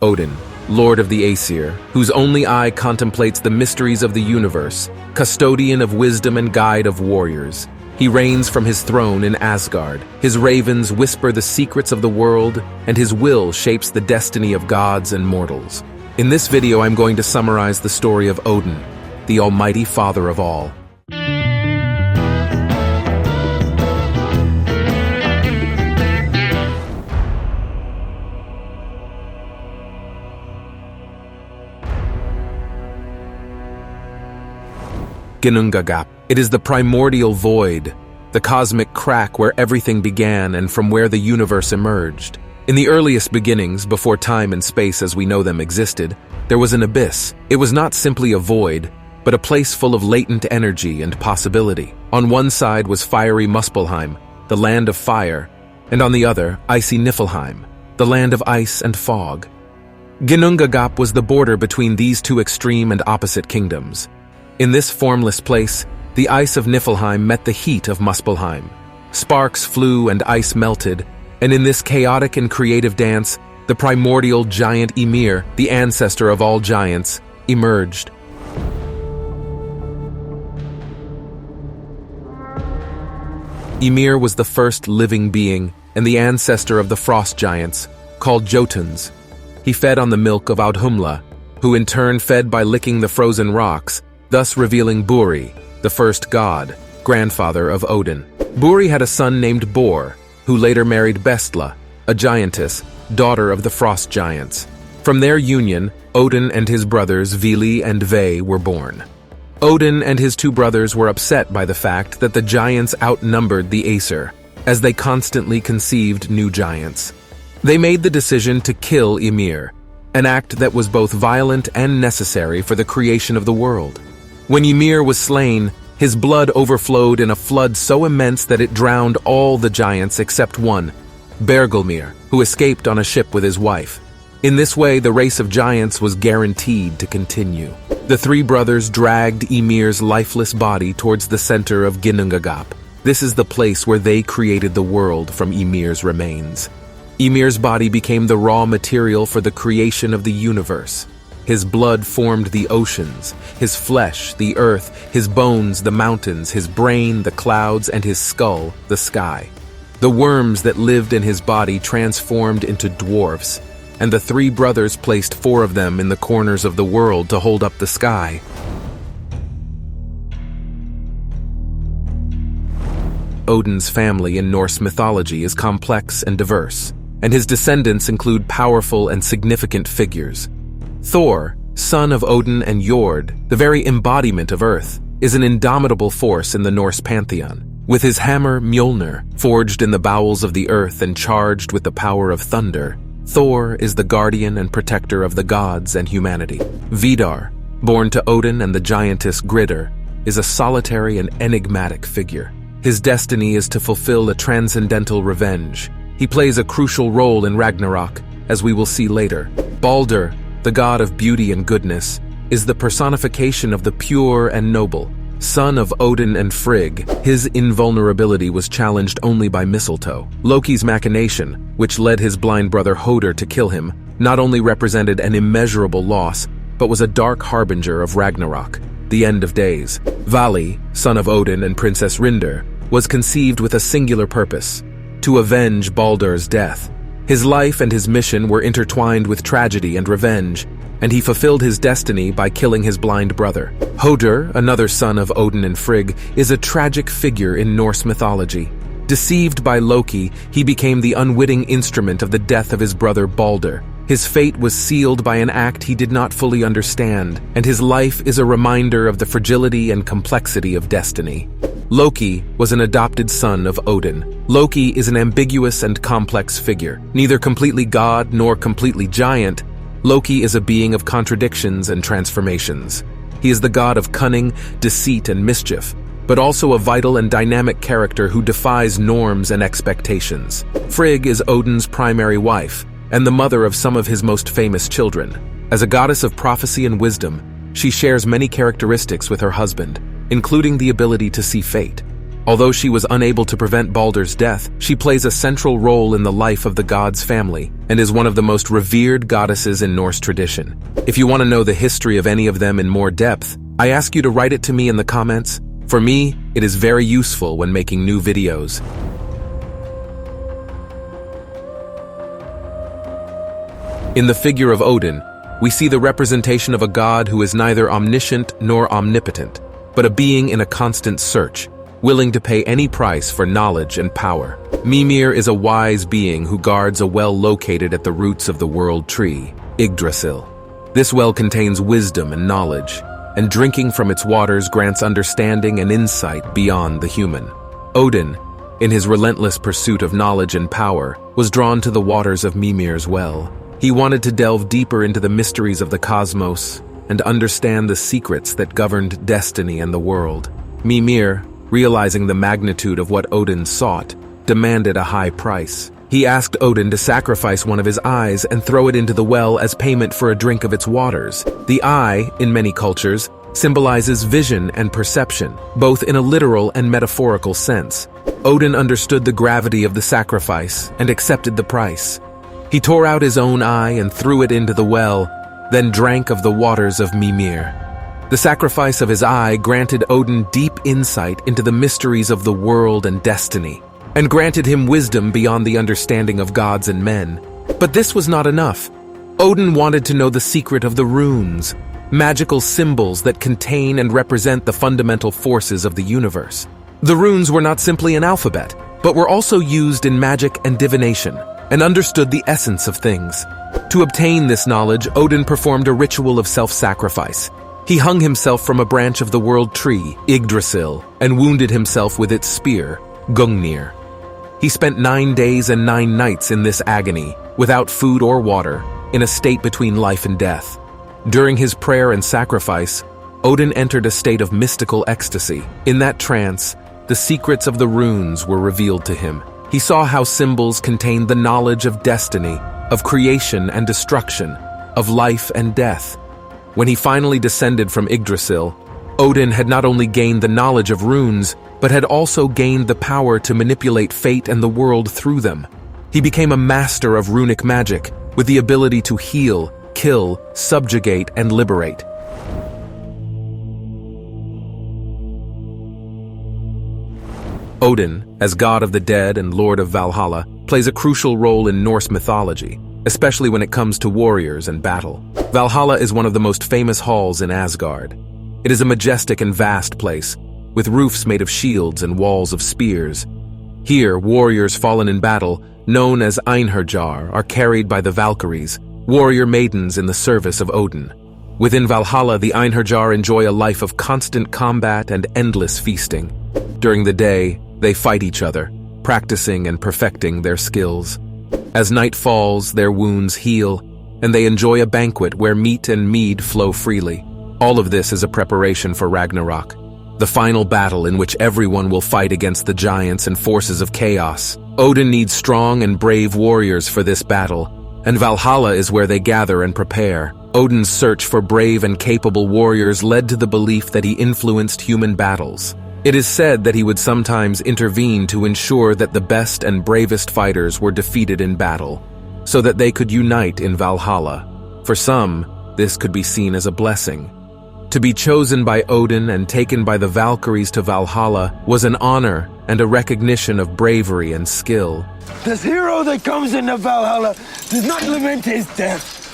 Odin, Lord of the Aesir, whose only eye contemplates the mysteries of the universe, custodian of wisdom and guide of warriors. He reigns from his throne in Asgard. His ravens whisper the secrets of the world, and his will shapes the destiny of gods and mortals. In this video, I'm going to summarize the story of Odin, the almighty father of all. Ginnungagap. It is the primordial void, the cosmic crack where everything began and from where the universe emerged. In the earliest beginnings, before time and space as we know them existed, there was an abyss. It was not simply a void, but a place full of latent energy and possibility. On one side was fiery Muspelheim, the land of fire, and on the other, icy Niflheim, the land of ice and fog. Ginnungagap was the border between these two extreme and opposite kingdoms. In this formless place, the ice of Niflheim met the heat of Muspelheim. Sparks flew and ice melted, and in this chaotic and creative dance, the primordial giant Ymir, the ancestor of all giants, emerged. Ymir was the first living being and the ancestor of the frost giants, called Jotuns. He fed on the milk of Audhumla, who in turn fed by licking the frozen rocks, thus revealing Buri, the first god, grandfather of Odin. Buri had a son named Bor, who later married Bestla, a giantess, daughter of the frost giants. From their union, Odin and his brothers Vili and Ve were born. Odin and his two brothers were upset by the fact that the giants outnumbered the Aesir, as they constantly conceived new giants. They made the decision to kill Ymir, an act that was both violent and necessary for the creation of the world. When Ymir was slain, his blood overflowed in a flood so immense that it drowned all the giants except one, Bergelmir, who escaped on a ship with his wife. In this way, the race of giants was guaranteed to continue. The three brothers dragged Ymir's lifeless body towards the center of Ginnungagap. This is the place where they created the world from Ymir's remains. Ymir's body became the raw material for the creation of the universe. His blood formed the oceans, his flesh, the earth, his bones, the mountains, his brain, the clouds, and his skull, the sky. The worms that lived in his body transformed into dwarfs, and the three brothers placed 4 of them in the corners of the world to hold up the sky. Odin's family in Norse mythology is complex and diverse, and his descendants include powerful and significant figures. Thor, son of Odin and Jord, the very embodiment of Earth, is an indomitable force in the Norse pantheon. With his hammer Mjolnir, forged in the bowels of the earth and charged with the power of thunder, Thor is the guardian and protector of the gods and humanity. Vidar, born to Odin and the giantess Gridr, is a solitary and enigmatic figure. His destiny is to fulfill a transcendental revenge. He plays a crucial role in Ragnarok, as we will see later. Baldur, the god of beauty and goodness, is the personification of the pure and noble. Son of Odin and Frigg, his invulnerability was challenged only by mistletoe. Loki's machination, which led his blind brother Hoder to kill him, not only represented an immeasurable loss, but was a dark harbinger of Ragnarok, the end of days. Vali, son of Odin and Princess Rindr, was conceived with a singular purpose: to avenge Baldur's death. His life and his mission were intertwined with tragedy and revenge, and he fulfilled his destiny by killing his blind brother. Hoder, another son of Odin and Frigg, is a tragic figure in Norse mythology. Deceived by Loki, he became the unwitting instrument of the death of his brother Baldur. His fate was sealed by an act he did not fully understand, and his life is a reminder of the fragility and complexity of destiny. Loki was an adopted son of Odin. Loki is an ambiguous and complex figure. Neither completely god nor completely giant, Loki is a being of contradictions and transformations. He is the god of cunning, deceit, and mischief, but also a vital and dynamic character who defies norms and expectations. Frigg is Odin's primary wife, and the mother of some of his most famous children. As a goddess of prophecy and wisdom, she shares many characteristics with her husband, including the ability to see fate. Although she was unable to prevent Baldur's death, she plays a central role in the life of the god's family and is one of the most revered goddesses in Norse tradition. If you want to know the history of any of them in more depth, I ask you to write it to me in the comments. For me, it is very useful when making new videos. In the figure of Odin, we see the representation of a god who is neither omniscient nor omnipotent, but a being in a constant search, willing to pay any price for knowledge and power. Mimir is a wise being who guards a well located at the roots of the world tree, Yggdrasil. This well contains wisdom and knowledge, and drinking from its waters grants understanding and insight beyond the human. Odin, in his relentless pursuit of knowledge and power, was drawn to the waters of Mimir's well. He wanted to delve deeper into the mysteries of the cosmos and understand the secrets that governed destiny and the world. Mimir, realizing the magnitude of what Odin sought, demanded a high price. He asked Odin to sacrifice one of his eyes and throw it into the well as payment for a drink of its waters. The eye, in many cultures, symbolizes vision and perception, both in a literal and metaphorical sense. Odin understood the gravity of the sacrifice and accepted the price. He tore out his own eye and threw it into the well, then drank of the waters of Mimir. The sacrifice of his eye granted Odin deep insight into the mysteries of the world and destiny, and granted him wisdom beyond the understanding of gods and men. But this was not enough. Odin wanted to know the secret of the runes, magical symbols that contain and represent the fundamental forces of the universe. The runes were not simply an alphabet, but were also used in magic and divination, and understood the essence of things. To obtain this knowledge, Odin performed a ritual of self-sacrifice. He hung himself from a branch of the world tree, Yggdrasil, and wounded himself with its spear, Gungnir. He spent 9 days and 9 nights in this agony, without food or water, in a state between life and death. During his prayer and sacrifice, Odin entered a state of mystical ecstasy. In that trance, the secrets of the runes were revealed to him. He saw how symbols contained the knowledge of destiny, of creation and destruction, of life and death. When he finally descended from Yggdrasil, Odin had not only gained the knowledge of runes, but had also gained the power to manipulate fate and the world through them. He became a master of runic magic, with the ability to heal, kill, subjugate, and liberate. Odin, as god of the dead and lord of Valhalla, plays a crucial role in Norse mythology, especially when it comes to warriors and battle. Valhalla is one of the most famous halls in Asgard. It is a majestic and vast place, with roofs made of shields and walls of spears. Here, warriors fallen in battle, known as Einherjar, are carried by the Valkyries, warrior maidens in the service of Odin. Within Valhalla, the Einherjar enjoy a life of constant combat and endless feasting. During the day, they fight each other, practicing and perfecting their skills. As night falls, their wounds heal, and they enjoy a banquet where meat and mead flow freely. All of this is a preparation for Ragnarok, the final battle in which everyone will fight against the giants and forces of chaos. Odin needs strong and brave warriors for this battle, and Valhalla is where they gather and prepare. Odin's search for brave and capable warriors led to the belief that he influenced human battles. It is said that he would sometimes intervene to ensure that the best and bravest fighters were defeated in battle, so that they could unite in Valhalla. For some, this could be seen as a blessing. To be chosen by Odin and taken by the Valkyries to Valhalla was an honor and a recognition of bravery and skill. This hero that comes into Valhalla does not lament his death.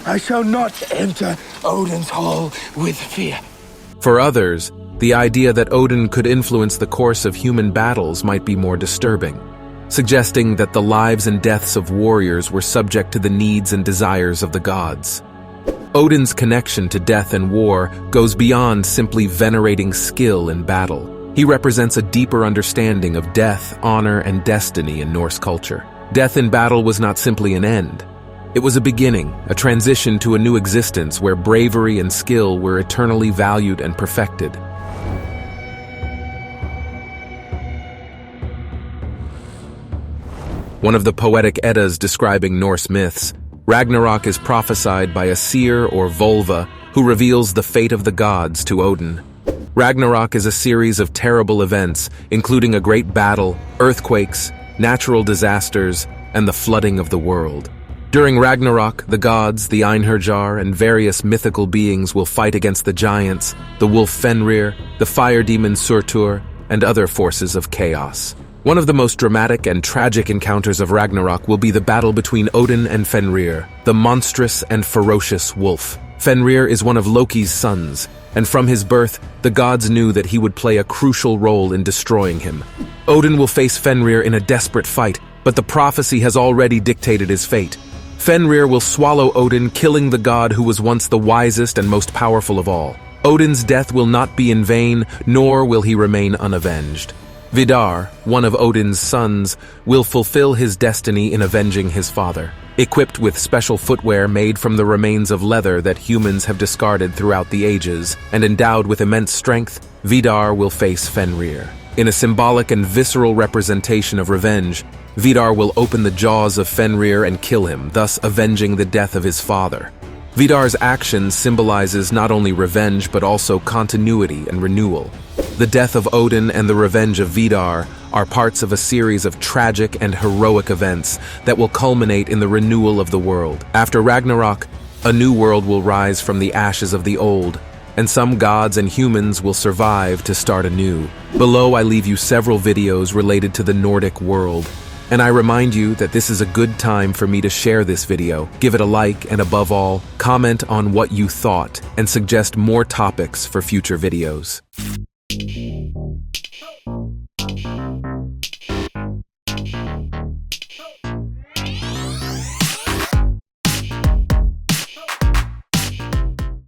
I shall not enter Odin's hall with fear. For others, the idea that Odin could influence the course of human battles might be more disturbing, suggesting that the lives and deaths of warriors were subject to the needs and desires of the gods. Odin's connection to death and war goes beyond simply venerating skill in battle. He represents a deeper understanding of death, honor, and destiny in Norse culture. Death in battle was not simply an end. It was a beginning, a transition to a new existence where bravery and skill were eternally valued and perfected. One of the poetic Eddas describing Norse myths, Ragnarok is prophesied by a seer or Volva who reveals the fate of the gods to Odin. Ragnarok is a series of terrible events, including a great battle, earthquakes, natural disasters, and the flooding of the world. During Ragnarok, the gods, the Einherjar, and various mythical beings will fight against the giants, the wolf Fenrir, the fire demon Surtur, and other forces of chaos. One of the most dramatic and tragic encounters of Ragnarok will be the battle between Odin and Fenrir, the monstrous and ferocious wolf. Fenrir is one of Loki's sons, and from his birth, the gods knew that he would play a crucial role in destroying him. Odin will face Fenrir in a desperate fight, but the prophecy has already dictated his fate. Fenrir will swallow Odin, killing the god who was once the wisest and most powerful of all. Odin's death will not be in vain, nor will he remain unavenged. Vidar, one of Odin's sons, will fulfill his destiny in avenging his father. Equipped with special footwear made from the remains of leather that humans have discarded throughout the ages, and endowed with immense strength, Vidar will face Fenrir. In a symbolic and visceral representation of revenge, Vidar will open the jaws of Fenrir and kill him, thus avenging the death of his father. Vidar's action symbolizes not only revenge but also continuity and renewal. The death of Odin and the revenge of Vidar are parts of a series of tragic and heroic events that will culminate in the renewal of the world. After Ragnarok, a new world will rise from the ashes of the old, and some gods and humans will survive to start anew. Below, I leave you several videos related to the Nordic world, and I remind you that this is a good time for me to share this video. Give it a like, and above all, comment on what you thought and suggest more topics for future videos.